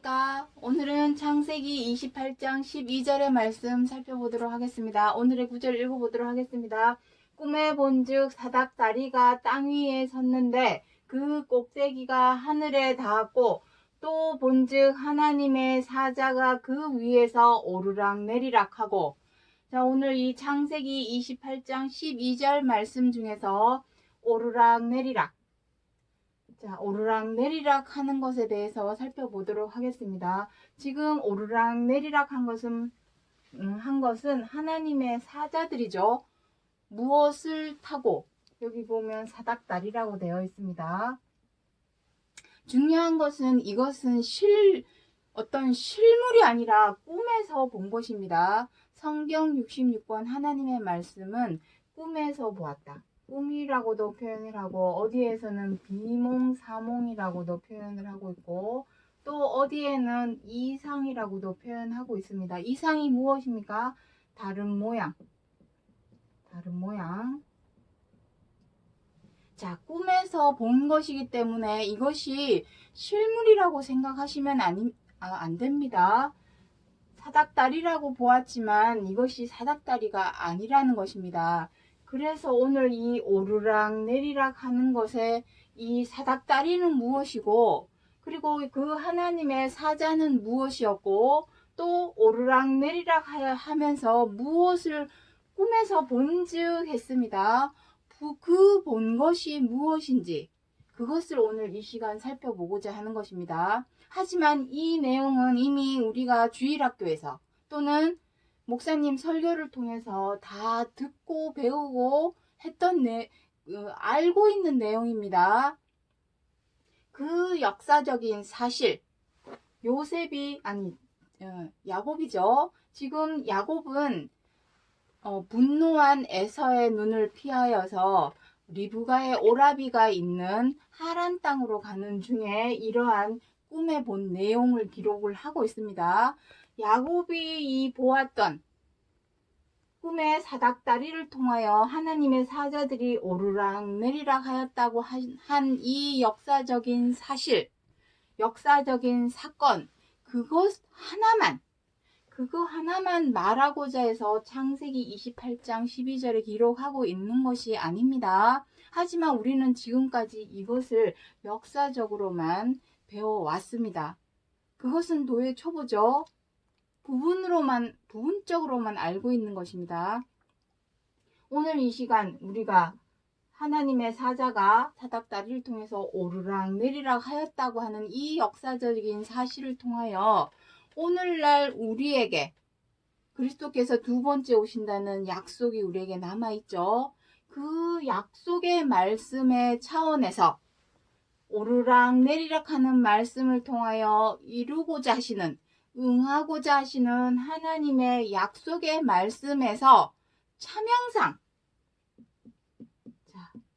안녕하십니까. 오늘은 창세기 28장 12절의 말씀 살펴보도록 하겠습니다. 오늘의 구절 읽어보도록 하겠습니다. 꿈에 본즉 사닥다리가 땅 위에 섰는데 그 꼭대기가 하늘에 닿았고 또 본즉 하나님의 사자가 그 위에서 오르락내리락 하고. 자, 오늘 이 창세기 28장 12절 말씀 중에서 오르락내리락, 자, 오르락내리락 하는 것에 대해서 살펴보도록 하겠습니다. 지금 오르락내리락 한 것은 하나님의 사자들이죠. 무엇을 타고, 여기 보면 사닥다리라고 되어 있습니다. 중요한 것은 이것은 어떤 실물이 아니라 꿈에서 본 것입니다. 성경 66권 하나님의 말씀은 꿈에서 보았다. 꿈이라고도 표현을 하고, 어디에서는 비몽사몽이라고도 표현을 하고 있고, 또 어디에는 이상이라고도 표현하고 있습니다. 이상이 무엇입니까? 다른 모양. 자, 꿈에서 본 것이기 때문에 이것이 실물이라고 생각하시면 안 됩니다. 사닥다리라고 보았지만 이것이 사닥다리가 아니라는 것입니다. 그래서 오늘 이 오르락내리락 하는 것에 이 사닥다리는 무엇이고, 그리고 그 하나님의 사자는 무엇이었고, 또 오르락내리락 하면서 무엇을 꿈에서 본즉 했습니다. 그 본 것이 무엇인지 그것을 오늘 이 시간 살펴보고자 하는 것입니다. 하지만 이 내용은 이미 우리가 주일학교에서 또는 목사님 설교를 통해서 다 듣고 배우고 했던 알고 있는 내용입니다. 그 역사적인 사실, 야곱이죠. 지금 야곱은 분노한 에서의 눈을 피하여서 리브가의 오라비가 있는 하란 땅으로 가는 중에 이러한 꿈에 본 내용을 기록을 하고 있습니다. 야곱이 보았던 꿈의 사닥다리를 통하여 하나님의 사자들이 오르락내리락 하였다고 한 이 역사적인 사실, 역사적인 사건, 그거 하나만 말하고자 해서 창세기 28장 12절에 기록하고 있는 것이 아닙니다. 하지만 우리는 지금까지 이것을 역사적으로만 배워왔습니다. 그것은 도의 초보죠. 부분적으로만 알고 있는 것입니다. 오늘 이 시간 우리가 하나님의 사자가 사닥다리를 통해서 오르락내리락 하였다고 하는 이 역사적인 사실을 통하여 오늘날 우리에게 그리스도께서 두 번째 오신다는 약속이 우리에게 남아있죠. 그 약속의 말씀의 차원에서 오르락내리락 하는 말씀을 통하여 응하고자 하시는 하나님의 약속의 말씀에서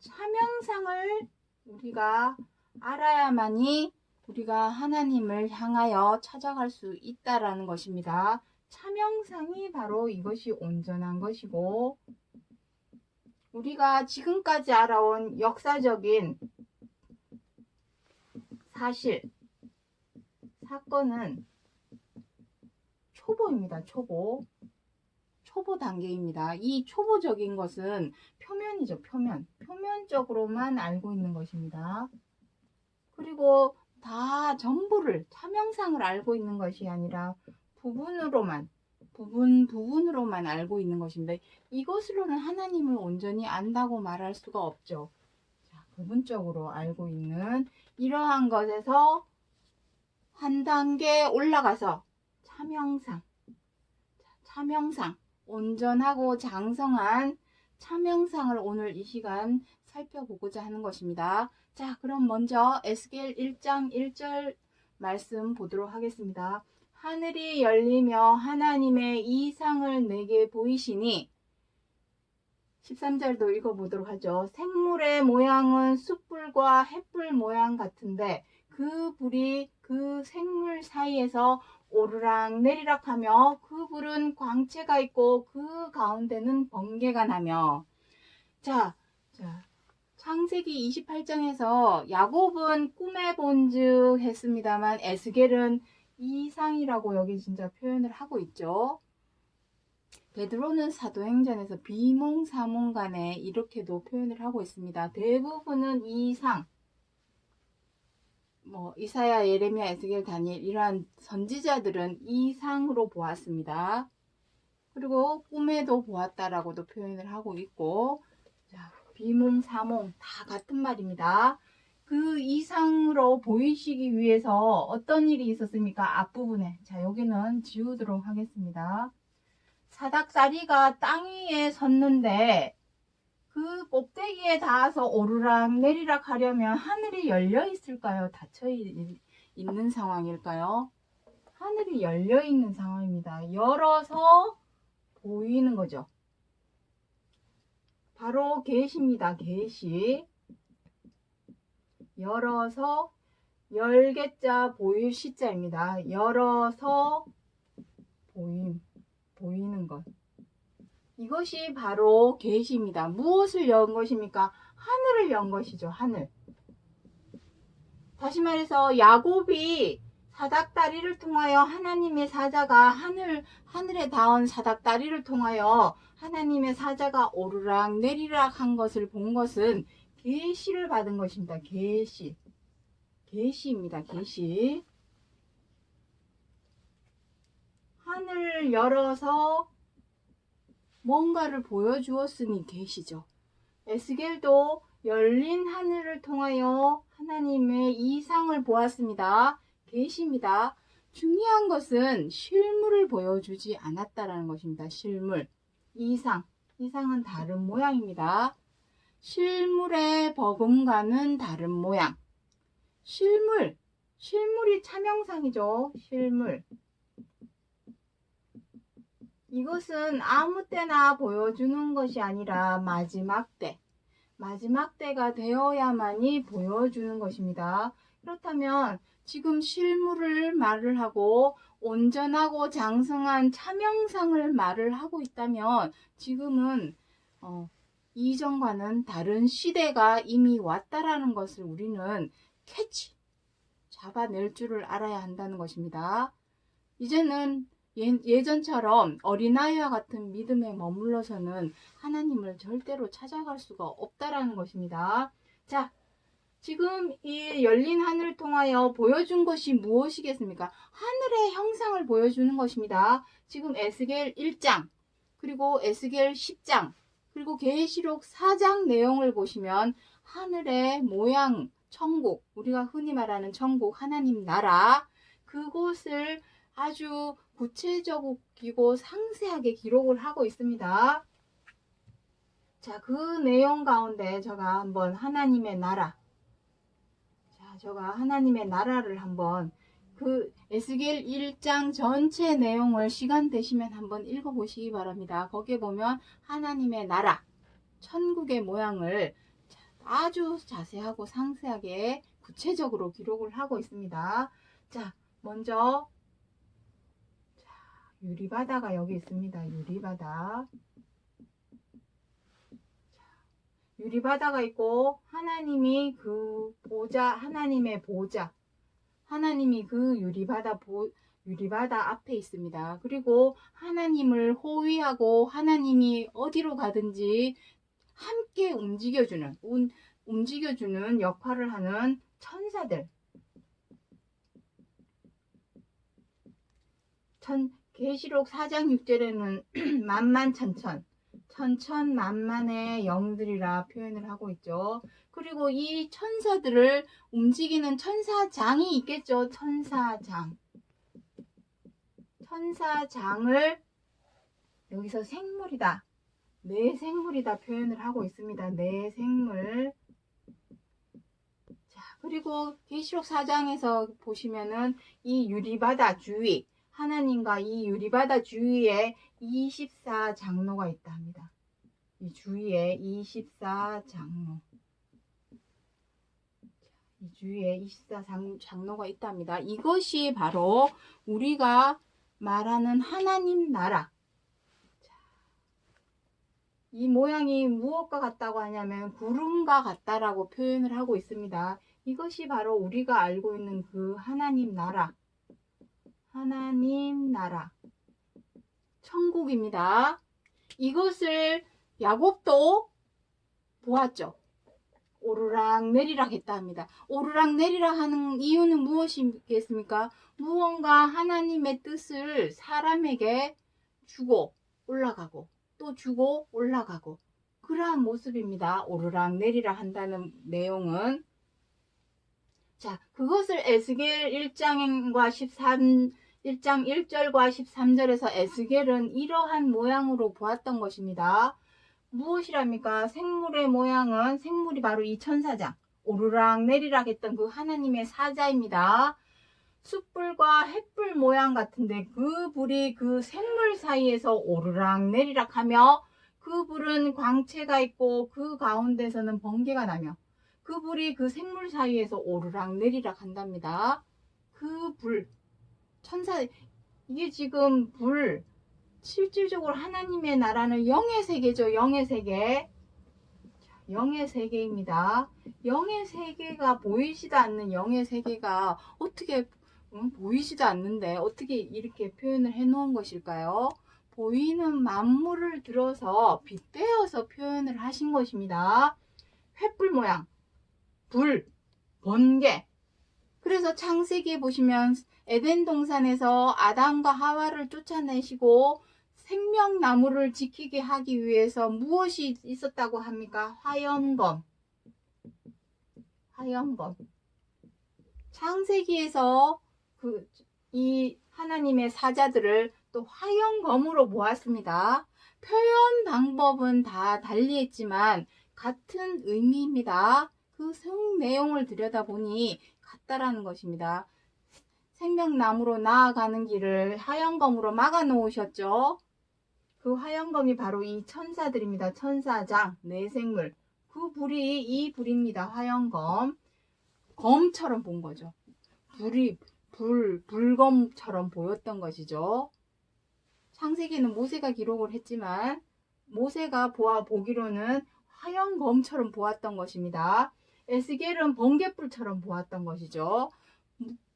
차명상을 우리가 알아야만이 우리가 하나님을 향하여 찾아갈 수 있다라는 것입니다. 차명상이 바로 이것이 온전한 것이고, 우리가 지금까지 알아온 역사적인 사건은 초보입니다. 초보 단계입니다. 이 초보적인 것은 표면이죠. 표면적으로만 알고 있는 것입니다. 그리고 다 전부를 차명상을 알고 있는 것이 아니라 부분으로만 알고 있는 것인데, 이것으로는 하나님을 온전히 안다고 말할 수가 없죠. 자, 부분적으로 알고 있는 이러한 것에서 한 단계 올라가서 차명상, 온전하고 장성한 차명상을 오늘 이 시간 살펴보고자 하는 것입니다. 자, 그럼 먼저 에스겔 1장 1절 말씀 보도록 하겠습니다. 하늘이 열리며 하나님의 이상을 내게 보이시니, 13절도 읽어보도록 하죠. 생물의 모양은 숯불과 햇불 모양 같은데 그 불이 그 생물 사이에서 오르락내리락 하며 그 불은 광채가 있고 그 가운데는 번개가 나며. 자, 창세기 28장에서 야곱은 꿈에 본즉 했습니다만 에스겔은 이상이라고 여기 진짜 표현을 하고 있죠. 베드로는 사도행전에서 비몽사몽간에 이렇게도 표현을 하고 있습니다. 대부분은 이상, 이사야, 예레미야, 에스겔, 다니엘 이러한 선지자들은 이상으로 보았습니다. 그리고 꿈에도 보았다라고도 표현을 하고 있고, 자, 비몽사몽 다 같은 말입니다. 그 이상으로 보이시기 위해서 어떤 일이 있었습니까? 앞부분에. 자, 여기는 지우도록 하겠습니다. 사닥다리가 땅 위에 섰는데 그 꼭대기에 닿아서 오르락 내리락 하려면 하늘이 열려 있을까요? 닫혀 있는 상황일까요? 하늘이 열려 있는 상황입니다. 열어서 보이는 거죠. 바로 계시입니다. 계시. 열어서 열개자 보일 시자입니다. 열어서 보이는 것. 이것이 바로 계시입니다. 무엇을 연 것입니까? 하늘을 연 것이죠. 하늘. 다시 말해서 야곱이 사닥다리를 통하여 하나님의 사자가 하늘에 닿은 사닥다리를 통하여 하나님의 사자가 오르락 내리락 한 것을 본 것은 계시를 받은 것입니다. 계시입니다. 계시. 하늘을 열어서 뭔가를 보여주었으니 계시죠. 에스겔도 열린 하늘을 통하여 하나님의 이상을 보았습니다. 계시입니다. 중요한 것은 실물을 보여주지 않았다라는 것입니다. 실물. 이상은 다른 모양입니다. 실물의 버금가는 다른 모양. 실물이 참형상이죠. 실물. 이것은 아무 때나 보여주는 것이 아니라 마지막 때가 되어야만이 보여주는 것입니다. 그렇다면 지금 실물을 말을 하고 온전하고 장성한 참형상을 말을 하고 있다면 지금은 이전과는 다른 시대가 이미 왔다라는 것을 우리는 잡아낼 줄을 알아야 한다는 것입니다. 이제는 예전처럼 어린아이와 같은 믿음에 머물러서는 하나님을 절대로 찾아갈 수가 없다라는 것입니다. 자, 지금 이 열린 하늘을 통하여 보여준 것이 무엇이겠습니까? 하늘의 형상을 보여주는 것입니다. 지금 에스겔 1장, 그리고 에스겔 10장, 그리고 계시록 4장 내용을 보시면 하늘의 모양, 천국, 우리가 흔히 말하는 천국, 하나님 나라, 그곳을 아주 구체적이고 상세하게 기록을 하고 있습니다. 자, 그 내용 가운데 제가 한번 하나님의 나라, 제가 하나님의 나라를 한번 그 에스겔 1장 전체 내용을 시간 되시면 한번 읽어보시기 바랍니다. 거기에 보면 하나님의 나라, 천국의 모양을 아주 자세하고 상세하게 구체적으로 기록을 하고 있습니다. 자, 먼저 유리바다가 여기 있습니다. 유리바다가 있고 하나님이 그 하나님의 보좌, 하나님이 그 유리바다 앞에 있습니다. 그리고 하나님을 호위하고 하나님이 어디로 가든지 함께 움직여주는 역할을 하는 천사들. 계시록 4장 6절에는 천천만만의 영들이라 표현을 하고 있죠. 그리고 이 천사들을 움직이는 천사장이 있겠죠. 천사장을 여기서 생물이다, 내 생물이다 표현을 하고 있습니다. 내 생물. 자, 그리고 계시록 4장에서 보시면은 이 유리바다 주위, 하나님과 이 유리바다 주위에 24장로가 있다 합니다. 이 주위에 24장로. 이 주위에 24장로가 있다 합니다. 이것이 바로 우리가 말하는 하나님 나라. 이 모양이 무엇과 같다고 하냐면 구름과 같다라고 표현을 하고 있습니다. 이것이 바로 우리가 알고 있는 그 하나님 나라. 하나님 나라, 천국입니다. 이것을 야곱도 보았죠. 오르락 내리락 했다 합니다. 오르락 내리락 하는 이유는 무엇이겠습니까? 무언가 하나님의 뜻을 사람에게 주고 올라가고 또 주고 올라가고 그러한 모습입니다. 오르락 내리락 한다는 내용은. 자, 그것을 에스겔 1장과 1장 1절과 13절에서 에스겔은 이러한 모양으로 보았던 것입니다. 무엇이랍니까? 생물의 모양은 생물이 바로 이 천사장, 오르락 내리락 했던 그 하나님의 사자입니다. 숯불과 횃불 모양 같은데 그 불이 그 생물 사이에서 오르락 내리락 하며 그 불은 광채가 있고 그 가운데서는 번개가 나며 그 불이 그 생물 사이에서 오르락 내리락 한답니다. 그 불, 천사, 이게 지금 불, 실질적으로 하나님의 나라는 영의 세계죠. 영의 세계. 영의 세계입니다. 영의 세계가 보이지도 않는 영의 세계가 어떻게 보이지도 않는데 어떻게 이렇게 표현을 해 놓은 것일까요? 보이는 만물을 들어서 빗대어서 표현을 하신 것입니다. 횃불 모양, 불, 번개. 그래서 창세기에 보시면 에덴 동산에서 아담과 하와를 쫓아내시고 생명나무를 지키게 하기 위해서 무엇이 있었다고 합니까? 화염검. 화염검. 창세기에서 이 하나님의 사자들을 또 화염검으로 보았습니다. 표현 방법은 다 달리했지만 같은 의미입니다. 그 내용을 들여다보니 같다라는 것입니다. 생명나무로 나아가는 길을 화염검으로 막아 놓으셨죠. 그 화염검이 바로 이 천사들입니다. 천사장, 내생물. 그 불이 이 불입니다. 화염검. 검처럼 본 거죠. 불이 불검처럼 보였던 것이죠. 창세기는 모세가 기록을 했지만 모세가 보기로는 화염검처럼 보았던 것입니다. 에스겔은 번갯불처럼 보았던 것이죠.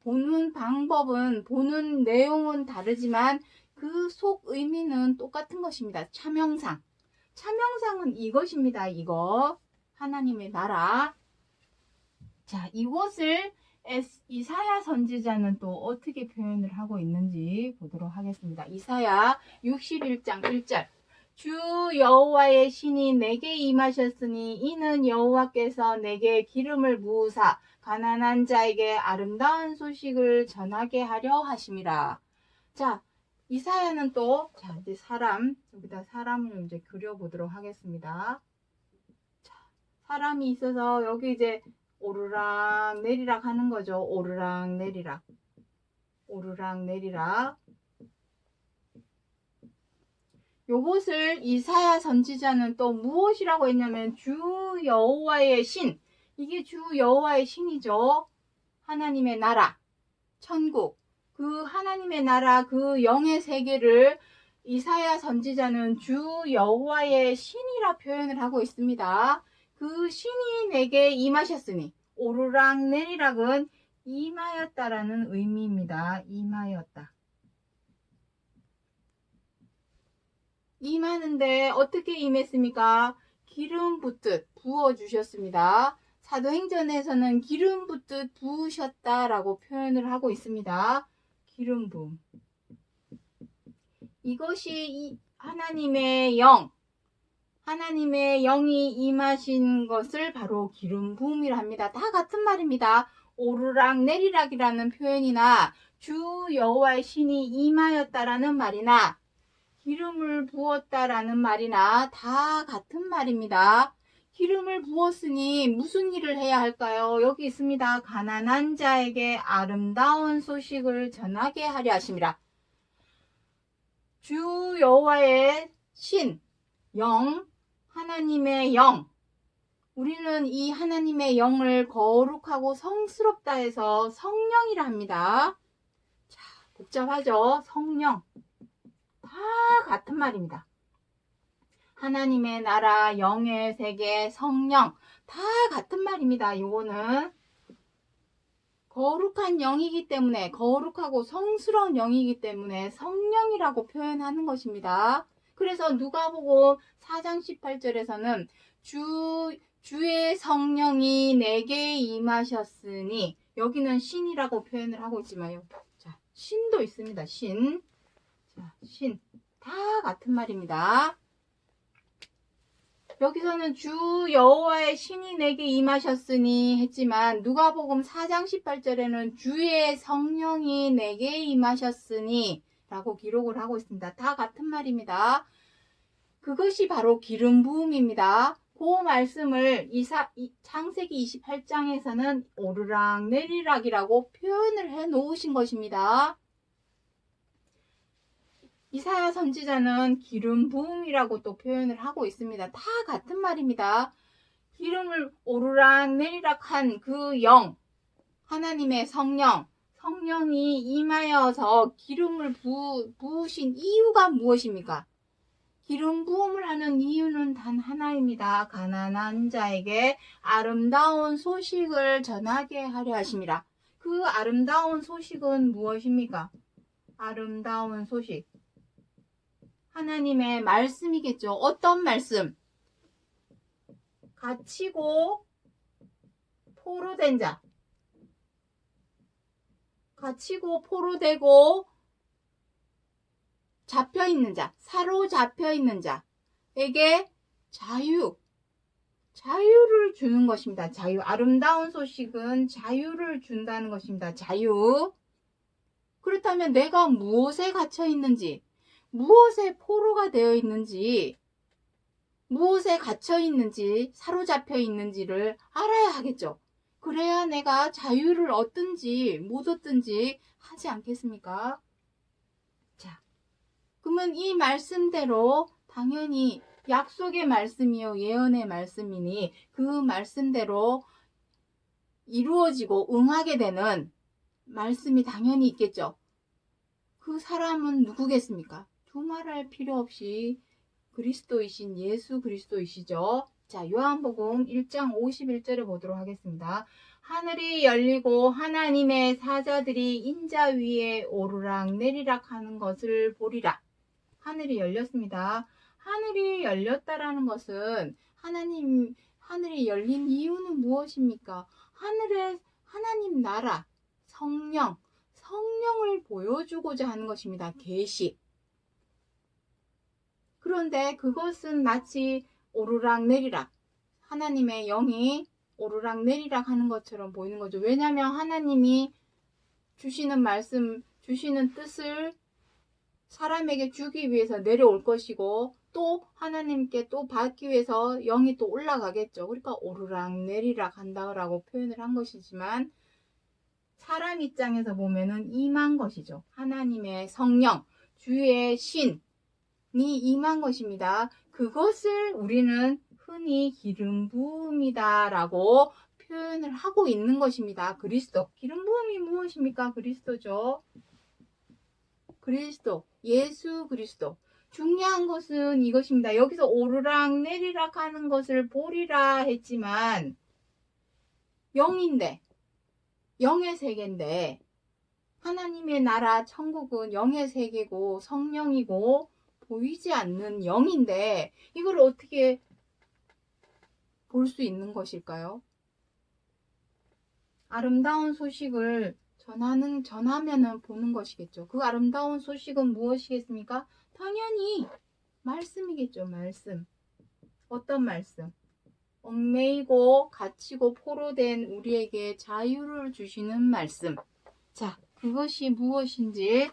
보는 방법은, 보는 내용은 다르지만 그 속 의미는 똑같은 것입니다. 차명상. 차명상은 이것입니다. 이거. 하나님의 나라. 자, 이것을 이사야 선지자는 또 어떻게 표현을 하고 있는지 보도록 하겠습니다. 이사야 61장 1절. 주 여호와의 신이 내게 임하셨으니 이는 여호와께서 내게 기름을 부으사 가난한 자에게 아름다운 소식을 전하게 하려 하심이라. 자, 이사야는 또 이제 여기다 사람을 이제 그려보도록 하겠습니다. 자, 사람이 있어서 여기 이제 오르락 내리락 하는 거죠. 오르락 내리락. 오르락 내리락. 요것을 이사야 선지자는 또 무엇이라고 했냐면 주 여호와의 신. 이게 주 여호와의 신이죠. 하나님의 나라, 천국. 그 하나님의 나라, 그 영의 세계를 이사야 선지자는 주 여호와의 신이라 표현을 하고 있습니다. 그 신이 내게 임하셨으니 오르락 내리락은 임하였다라는 의미입니다. 임하였다. 임하는데 어떻게 임했습니까? 기름 붓듯 부어주셨습니다. 사도행전에서는 기름 붓듯 부으셨다라고 표현을 하고 있습니다. 기름 부음. 이것이 하나님의 영, 하나님의 영이 임하신 것을 바로 기름 부음이라 합니다. 다 같은 말입니다. 오르락 내리락이라는 표현이나 주 여호와의 신이 임하였다라는 말이나 기름을 부었다라는 말이나 다 같은 말입니다. 기름을 부었으니 무슨 일을 해야 할까요? 여기 있습니다. 가난한 자에게 아름다운 소식을 전하게 하려 하심이라. 주 여호와의 신, 영, 하나님의 영. 우리는 이 하나님의 영을 거룩하고 성스럽다 해서 성령이라 합니다. 자, 복잡하죠? 성령. 다 같은 말입니다. 하나님의 나라, 영의 세계, 성령 다 같은 말입니다. 요거는 거룩한 영이기 때문에, 거룩하고 성스러운 영이기 때문에 성령이라고 표현하는 것입니다. 그래서 누가복음 4장 18절에서는 주의 성령이 내게 임하셨으니, 여기는 신이라고 표현을 하고 있지만요. 자, 신도 있습니다. 신. 자, 신. 다 같은 말입니다. 여기서는 주 여호와의 신이 내게 임하셨으니 했지만, 누가복음 4장 18절에는 주의 성령이 내게 임하셨으니 라고 기록을 하고 있습니다. 다 같은 말입니다. 그것이 바로 기름 부음입니다. 그 말씀을 창세기 28장에서는 오르락 내리락이라고 표현을 해 놓으신 것입니다. 이사야 선지자는 기름 부음이라고 또 표현을 하고 있습니다. 다 같은 말입니다. 기름을 오르락 내리락 한 그 영, 하나님의 성령이 임하여서 기름을 부으신 이유가 무엇입니까? 기름 부음을 하는 이유는 단 하나입니다. 가난한 자에게 아름다운 소식을 전하게 하려 하심이라. 그 아름다운 소식은 무엇입니까? 아름다운 소식. 하나님의 말씀이겠죠. 어떤 말씀? 갇히고 포로된 자. 갇히고 포로되고 잡혀있는 자, 사로잡혀있는 자에게 자유를 주는 것입니다. 자유. 아름다운 소식은 자유를 준다는 것입니다. 자유. 그렇다면 내가 무엇에 갇혀있는지, 무엇에 포로가 되어 있는지, 무엇에 갇혀 있는지, 사로잡혀 있는지를 알아야 하겠죠. 그래야 내가 자유를 얻든지 못 얻든지 하지 않겠습니까? 자, 그러면 이 말씀대로 당연히 약속의 말씀이요 예언의 말씀이니 그 말씀대로 이루어지고 응하게 되는 말씀이 당연히 있겠죠. 그 사람은 누구겠습니까? 두말할 필요 없이 그리스도이신 예수 그리스도이시죠. 자, 요한복음 1장 51절을 보도록 하겠습니다. 하늘이 열리고 하나님의 사자들이 인자 위에 오르락 내리락 하는 것을 보리라. 하늘이 열렸습니다. 하늘이 열렸다라는 것은 하늘이 열린 이유는 무엇입니까? 하늘에 하나님 나라, 성령을 보여주고자 하는 것입니다. 계시. 그런데 그것은 마치 오르락 내리락, 하나님의 영이 오르락 내리락 하는 것처럼 보이는 거죠. 왜냐하면 하나님이 주시는 말씀, 주시는 뜻을 사람에게 주기 위해서 내려올 것이고 또 하나님께 또 받기 위해서 영이 또 올라가겠죠. 그러니까 오르락 내리락 한다고 표현을 한 것이지만 사람 입장에서 보면은 임한 것이죠. 하나님의 성령, 주의 신이 임한 것입니다. 그것을 우리는 흔히 기름 부음이다 라고 표현을 하고 있는 것입니다. 그리스도. 기름 부음이 무엇입니까? 그리스도죠. 그리스도, 예수 그리스도. 중요한 것은 이것입니다. 여기서 오르락 내리락 하는 것을 보리라 했지만 영인데, 영의 세계인데 하나님의 나라 천국은 영의 세계고 성령이고 보이지 않는 영인데 이걸 어떻게 볼 수 있는 것일까요? 아름다운 소식을 전하면은 보는 것이겠죠. 그 아름다운 소식은 무엇이겠습니까? 당연히 말씀이겠죠. 말씀. 어떤 말씀? 얽매이고 갇히고 포로된 우리에게 자유를 주시는 말씀. 자, 그것이 무엇인지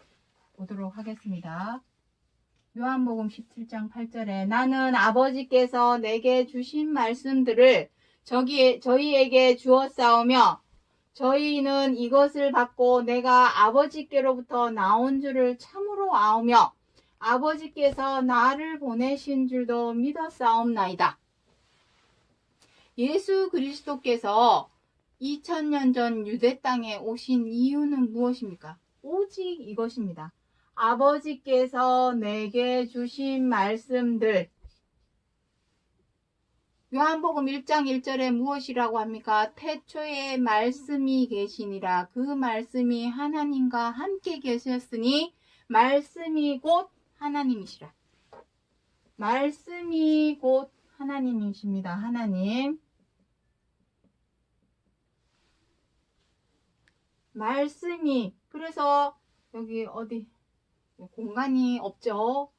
보도록 하겠습니다. 요한복음 17장 8절에 나는 아버지께서 내게 주신 말씀들을 저희에게 주었사오며 저희는 이것을 받고 내가 아버지께로부터 나온 줄을 참으로 아오며 아버지께서 나를 보내신 줄도 믿었사옵나이다. 예수 그리스도께서 2000년 전 유대 땅에 오신 이유는 무엇입니까? 오직 이것입니다. 아버지께서 내게 주신 말씀들, 요한복음 1장 1절에 무엇이라고 합니까? 태초에 말씀이 계시니라. 그 말씀이 하나님과 함께 계셨으니 말씀이 곧 하나님이시라. 말씀이 곧 하나님이십니다. 하나님. 말씀이, 그래서 여기 어디 공간이 없죠.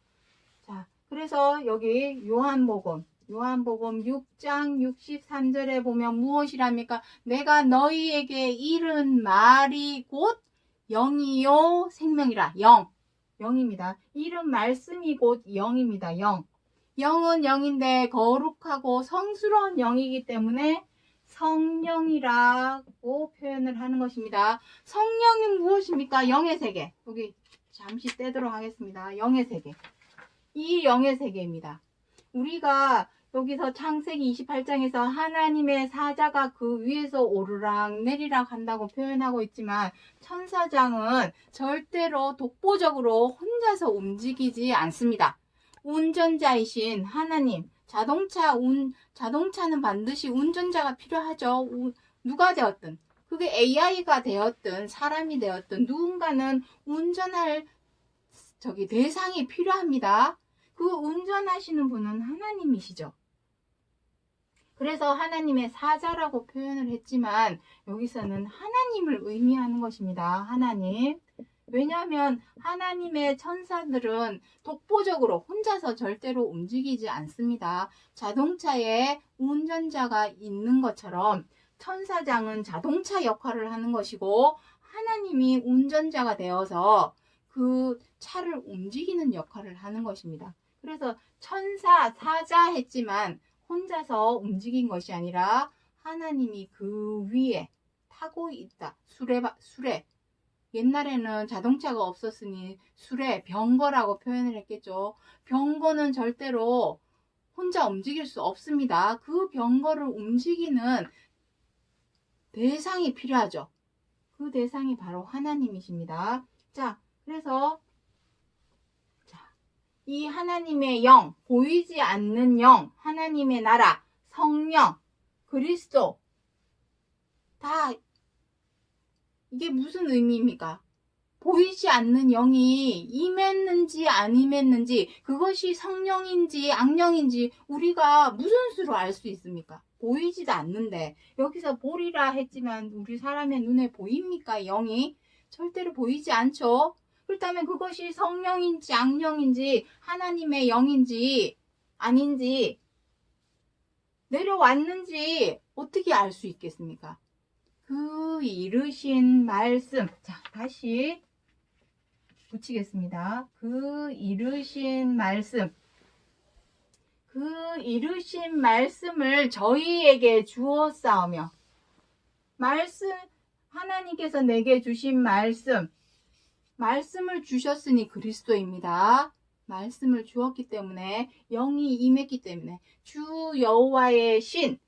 자, 그래서 여기 요한복음 6장 63절에 보면 무엇이랍니까? 내가 너희에게 이른 말이 곧 영이요 생명이라. 영입니다. 이른 말씀이 곧 영입니다. 영은 영인데 거룩하고 성스러운 영이기 때문에 성령이라고 표현을 하는 것입니다. 성령은 무엇입니까? 영의 세계. 여기 잠시 떼도록 하겠습니다. 영의 세계. 이 영의 세계입니다. 우리가 여기서 창세기 28장에서 하나님의 사자가 그 위에서 오르락 내리락 한다고 표현하고 있지만 천사장은 절대로 독보적으로 혼자서 움직이지 않습니다. 운전자이신 하나님, 자동차는 반드시 운전자가 필요하죠. 누가 되었든, 그게 AI가 되었든 사람이 되었든 누군가는 운전할 대상이 필요합니다. 그 운전하시는 분은 하나님이시죠. 그래서 하나님의 사자라고 표현을 했지만 여기서는 하나님을 의미하는 것입니다. 하나님. 왜냐하면 하나님의 천사들은 독보적으로 혼자서 절대로 움직이지 않습니다. 자동차에 운전자가 있는 것처럼 천사장은 자동차 역할을 하는 것이고 하나님이 운전자가 되어서 그 차를 움직이는 역할을 하는 것입니다. 그래서 천사, 사자 했지만 혼자서 움직인 것이 아니라 하나님이 그 위에 타고 있다. 수레. 옛날에는 자동차가 없었으니 수레, 병거라고 표현을 했겠죠. 병거는 절대로 혼자 움직일 수 없습니다. 그 병거를 움직이는 대상이 필요하죠. 그 대상이 바로 하나님이십니다. 자, 그래서 이 하나님의 영, 보이지 않는 영, 하나님의 나라, 성령, 그리스도 다 이게 무슨 의미입니까? 보이지 않는 영이 임했는지 안 임했는지 그것이 성령인지 악령인지 우리가 무슨 수로 알 수 있습니까? 보이지도 않는데 여기서 보리라 했지만 우리 사람의 눈에 보입니까? 영이? 절대로 보이지 않죠. 그렇다면 그것이 성령인지 악령인지 하나님의 영인지 아닌지 내려왔는지 어떻게 알 수 있겠습니까? 그 이르신 말씀. 자, 다시 붙이겠습니다. 그 이르신 말씀. 그 이르신 말씀을 저희에게 주었사오며 하나님께서 내게 주신 말씀을 주셨으니 그리스도입니다. 말씀을 주었기 때문에 영이 임했기 때문에 주 여호와의 신,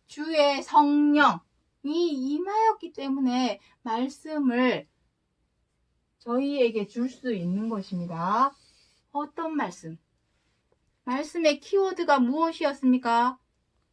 주의 성령이 임하였기 때문에 말씀을 저희에게 줄 수 있는 것입니다. 어떤 말씀? 말씀의 키워드가 무엇이었습니까?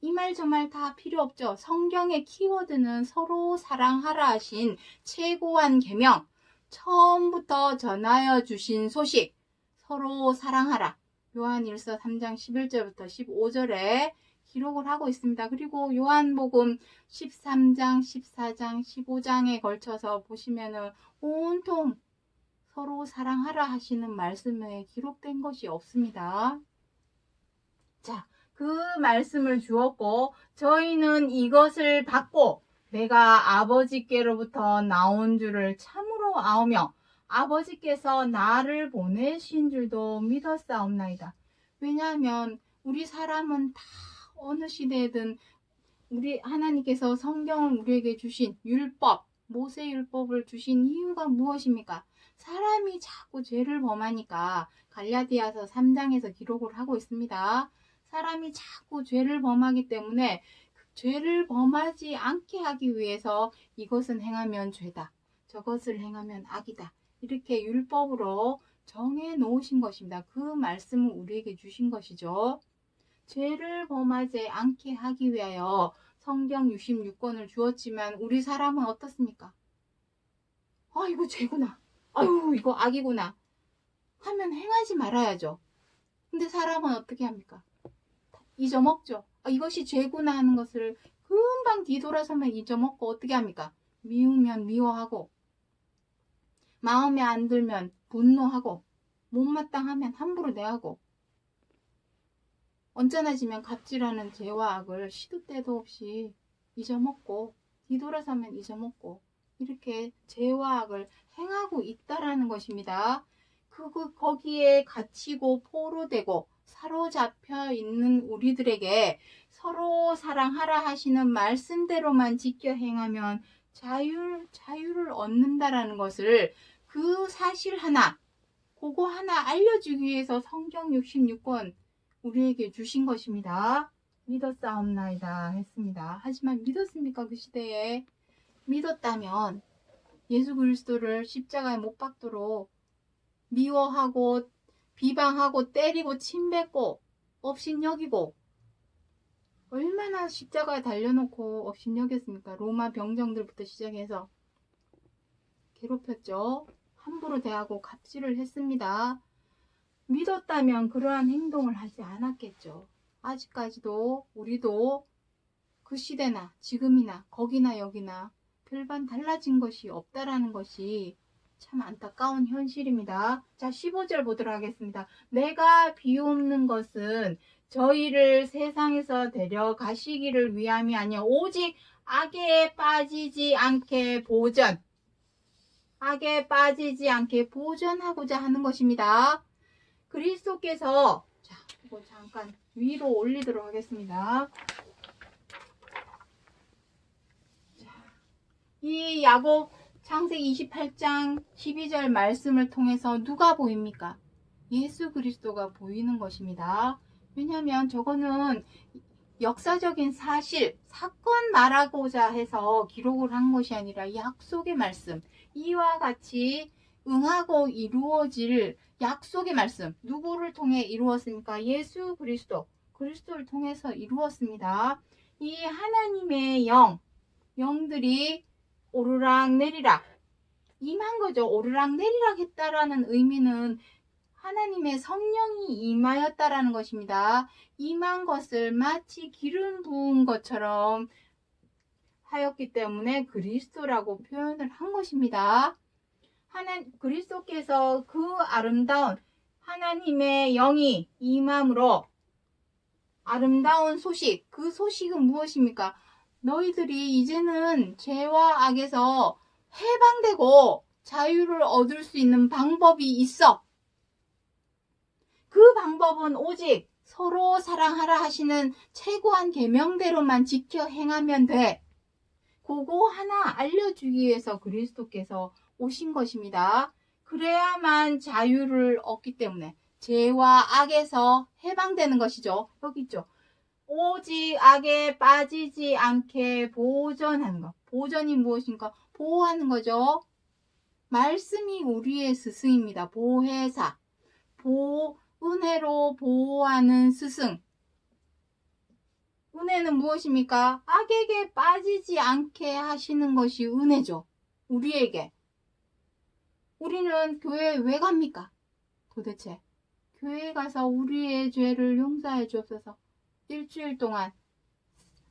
이 말 저 말 다 필요 없죠. 성경의 키워드는 서로 사랑하라 하신 최고한 계명, 처음부터 전하여 주신 소식, 서로 사랑하라. 요한일서 3장 11절부터 15절에 기록을 하고 있습니다. 그리고 요한복음 13장, 14장, 15장에 걸쳐서 보시면은 온통 서로 사랑하라 하시는 말씀에 기록된 것이 없습니다. 자, 그 말씀을 주었고 저희는 이것을 받고 내가 아버지께로부터 나온 줄을 참으로 아오며 아버지께서 나를 보내신 줄도 믿었사옵나이다. 왜냐하면 우리 사람은 다 어느 시대든 우리 하나님께서 성경을 우리에게 주신 율법, 모세율법을 주신 이유가 무엇입니까? 사람이 자꾸 죄를 범하니까 갈라디아서 3장에서 기록을 하고 있습니다. 사람이 자꾸 죄를 범하기 때문에 죄를 범하지 않게 하기 위해서 이것은 행하면 죄다. 저것을 행하면 악이다. 이렇게 율법으로 정해 놓으신 것입니다. 그 말씀을 우리에게 주신 것이죠. 죄를 범하지 않게 하기 위하여 성경 66권을 주었지만 우리 사람은 어떻습니까? 아, 이거 죄구나. 아유, 이거 악이구나. 하면 행하지 말아야죠. 근데 사람은 어떻게 합니까? 잊어먹죠. 아, 이것이 죄구나 하는 것을 금방 뒤돌아서면 잊어먹고 어떻게 합니까? 미우면 미워하고, 마음에 안 들면 분노하고, 못마땅하면 함부로 대하고, 언짢아지면 갑질하는 죄와 악을 시도 때도 없이 잊어먹고, 뒤돌아서면 잊어먹고, 이렇게 죄와 악을 행하고 있다라는 것입니다. 거기에 갇히고 포로되고 사로잡혀 있는 우리들에게 서로 사랑하라 하시는 말씀대로만 지켜 행하면 자유를 얻는다라는 것을 그 사실 하나, 그거 하나 알려주기 위해서 성경 66권 우리에게 주신 것입니다. 믿었사옵나이다 했습니다. 하지만 믿었습니까? 그 시대에 믿었다면 예수 그리스도를 십자가에 못 박도록 미워하고 비방하고 때리고 침뱉고 업신여기고 얼마나 십자가에 달려놓고 업신여겼습니까? 로마 병정들부터 시작해서 괴롭혔죠. 함부로 대하고 갑질을 했습니다. 믿었다면 그러한 행동을 하지 않았겠죠. 아직까지도 우리도 그 시대나 지금이나 거기나 여기나 별반 달라진 것이 없다라는 것이 참 안타까운 현실입니다. 자, 15절 보도록 하겠습니다. 내가 비옵는 것은 저희를 세상에서 데려가시기를 위함이 아니요 오직 악에 빠지지 않게 보전하고자 하는 것입니다. 그리스도께서, 자, 이거 잠깐 위로 올리도록 하겠습니다. 자, 이 야곱 창세기 28장 12절 말씀을 통해서 누가 보입니까? 예수 그리스도가 보이는 것입니다. 왜냐하면 저거는 역사적인 사건 말하고자 해서 기록을 한 것이 아니라 약속의 말씀, 이와 같이 응하고 이루어질 약속의 말씀, 누구를 통해 이루었습니까? 예수 그리스도를 통해서 이루었습니다. 이 하나님의 영들이 오르락 내리락 임한 거죠. 오르락 내리락 했다라는 의미는 하나님의 성령이 임하였다라는 것입니다. 임한 것을 마치 기름 부은 것처럼 하였기 때문에 그리스도라고 표현을 한 것입니다. 그리스도께서 그 아름다운 하나님의 영이 임함으로 아름다운 소식, 그 소식은 무엇입니까? 너희들이 이제는 죄와 악에서 해방되고 자유를 얻을 수 있는 방법이 있어. 그 방법은 오직 서로 사랑하라 하시는 최고한 계명대로만 지켜 행하면 돼. 그거 하나 알려주기 위해서 그리스도께서 오신 것입니다. 그래야만 자유를 얻기 때문에 죄와 악에서 해방되는 것이죠. 여기 있죠. 오직 악에 빠지지 않게 보전하는 것. 보전이 무엇인가? 보호하는 거죠. 말씀이 우리의 스승입니다. 보혜사. 은혜로 보호하는 스승. 은혜는 무엇입니까? 악에게 빠지지 않게 하시는 것이 은혜죠. 우리에게. 우리는 교회에 왜 갑니까? 도대체. 교회에 가서 우리의 죄를 용서해 주옵소서. 일주일 동안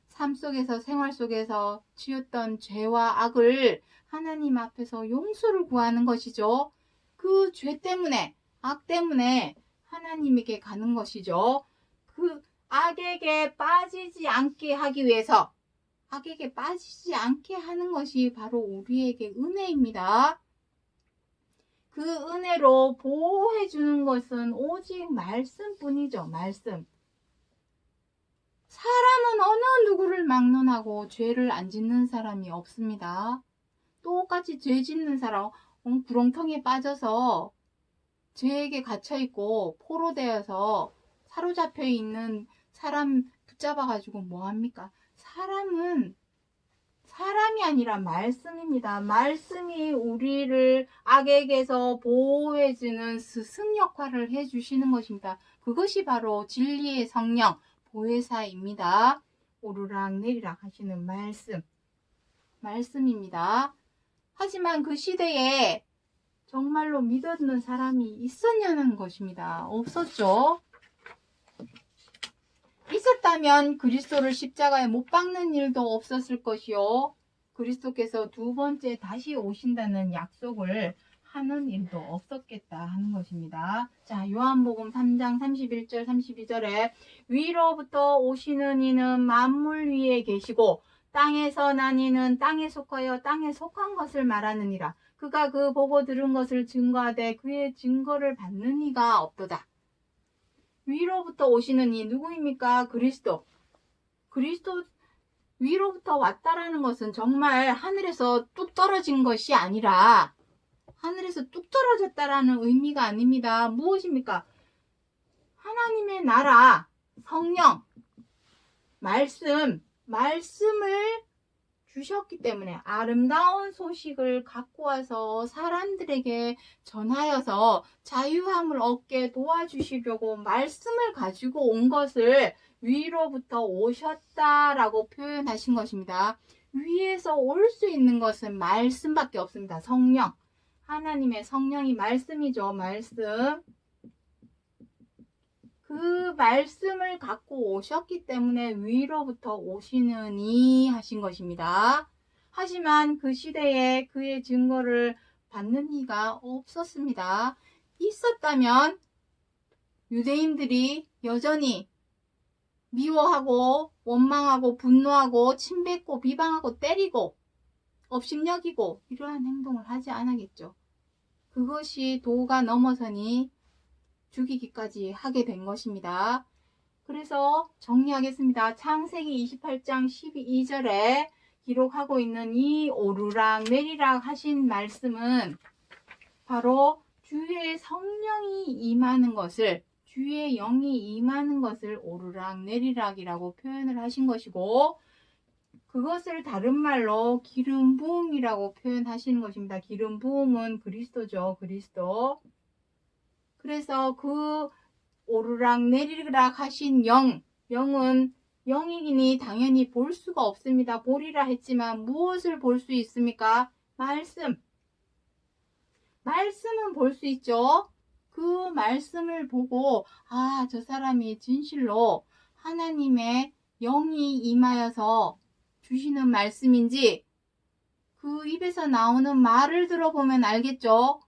삶 속에서 생활 속에서 지었던 죄와 악을 하나님 앞에서 용서를 구하는 것이죠. 그 죄 때문에 악 때문에 하나님에게 가는 것이죠. 그 악에게 빠지지 않게 하기 위해서 악에게 빠지지 않게 하는 것이 바로 우리에게 은혜입니다. 그 은혜로 보호해 주는 것은 오직 말씀뿐이죠. 말씀. 사람은 어느 누구를 막론하고 죄를 안 짓는 사람이 없습니다. 똑같이 죄 짓는 사람, 구렁텅이에 빠져서 죄에게 갇혀있고 포로되어서 사로잡혀 있는 사람 붙잡아가지고 뭐합니까? 사람은 사람이 아니라 말씀입니다. 말씀이 우리를 악에게서 보호해주는 스승 역할을 해주시는 것입니다. 그것이 바로 진리의 성령, 보혜사입니다. 오르락 내리락 하시는 말씀입니다. 하지만 그 시대에 정말로 믿었는 사람이 있었냐는 것입니다. 없었죠. 있었다면 그리스도를 십자가에 못 박는 일도 없었을 것이요. 그리스도께서 두 번째 다시 오신다는 약속을 하는 일도 없었겠다 하는 것입니다. 자, 요한복음 3장 31절 32절에 위로부터 오시는 이는 만물 위에 계시고 땅에서 난 이는 땅에 속하여 땅에 속한 것을 말하느니라. 그가 그 보고 들은 것을 증거하되 그의 증거를 받는 이가 없도다. 위로부터 오시는 이 누구입니까? 그리스도. 그리스도 위로부터 왔다라는 것은 정말 하늘에서 뚝 떨어진 것이 아니라 하늘에서 뚝 떨어졌다라는 의미가 아닙니다. 무엇입니까? 하나님의 나라, 성령, 말씀을 주셨기 때문에 아름다운 소식을 갖고 와서 사람들에게 전하여서 자유함을 얻게 도와주시려고 말씀을 가지고 온 것을 위로부터 오셨다라고 표현하신 것입니다. 위에서 올 수 있는 것은 말씀밖에 없습니다. 성령. 하나님의 성령이 말씀이죠. 말씀. 그 말씀을 갖고 오셨기 때문에 위로부터 오시느니 하신 것입니다. 하지만 그 시대에 그의 증거를 받는 이가 없었습니다. 있었다면 유대인들이 여전히 미워하고 원망하고 분노하고 침뱉고 비방하고 때리고 업신여기고 이러한 행동을 하지 않았겠죠. 그것이 도가 넘어서니 죽이기까지 하게 된 것입니다. 그래서 정리하겠습니다. 창세기 28장 12절에 기록하고 있는 이 오르락 내리락 하신 말씀은 바로 주의 성령이 임하는 것을, 주의 영이 임하는 것을 오르락 내리락이라고 표현을 하신 것이고, 그것을 다른 말로 기름 부음이라고 표현하시는 것입니다. 기름 부음은 그리스도죠. 그리스도. 그래서 그 오르락 내리락 하신 영은 영이니 당연히 볼 수가 없습니다. 보리라 했지만 무엇을 볼 수 있습니까? 말씀은 볼 수 있죠. 그 말씀을 보고 저 사람이 진실로 하나님의 영이 임하여서 주시는 말씀인지 그 입에서 나오는 말을 들어보면 알겠죠.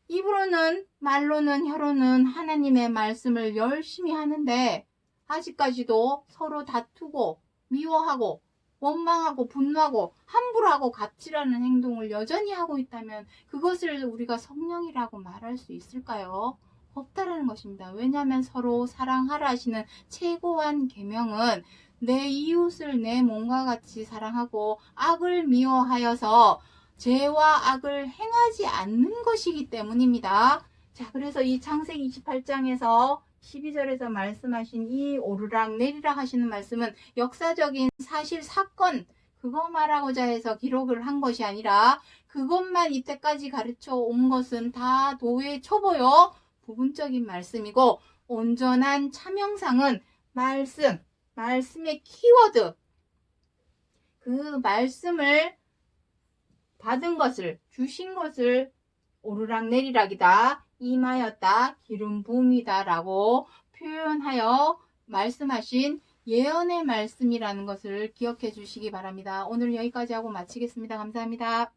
입으로는 말로는 혀로는 하나님의 말씀을 열심히 하는데 아직까지도 서로 다투고 미워하고 원망하고 분노하고 함부로 하고 갑질하는 행동을 여전히 하고 있다면 그것을 우리가 성령이라고 말할 수 있을까요? 없다라는 것입니다. 왜냐하면 서로 사랑하라 하시는 최고한 계명은 내 이웃을 내 몸과 같이 사랑하고 악을 미워하여서 죄와 악을 행하지 않는 것이기 때문입니다. 자, 그래서 이 창세기 28장에서 12절에서 말씀하신 이 오르락 내리락 하시는 말씀은 역사적인 사실 사건 그거 말하고자 해서 기록을 한 것이 아니라 그것만 이때까지 가르쳐 온 것은 다 도의 초보요 부분적인 말씀이고 온전한 참형상은 말씀의 키워드 그 말씀을 받은 것을 주신 것을 오르락 내리락이다 임하였다 기름 부음이다 라고 표현하여 말씀하신 예언의 말씀이라는 것을 기억해 주시기 바랍니다. 오늘 여기까지 하고 마치겠습니다. 감사합니다.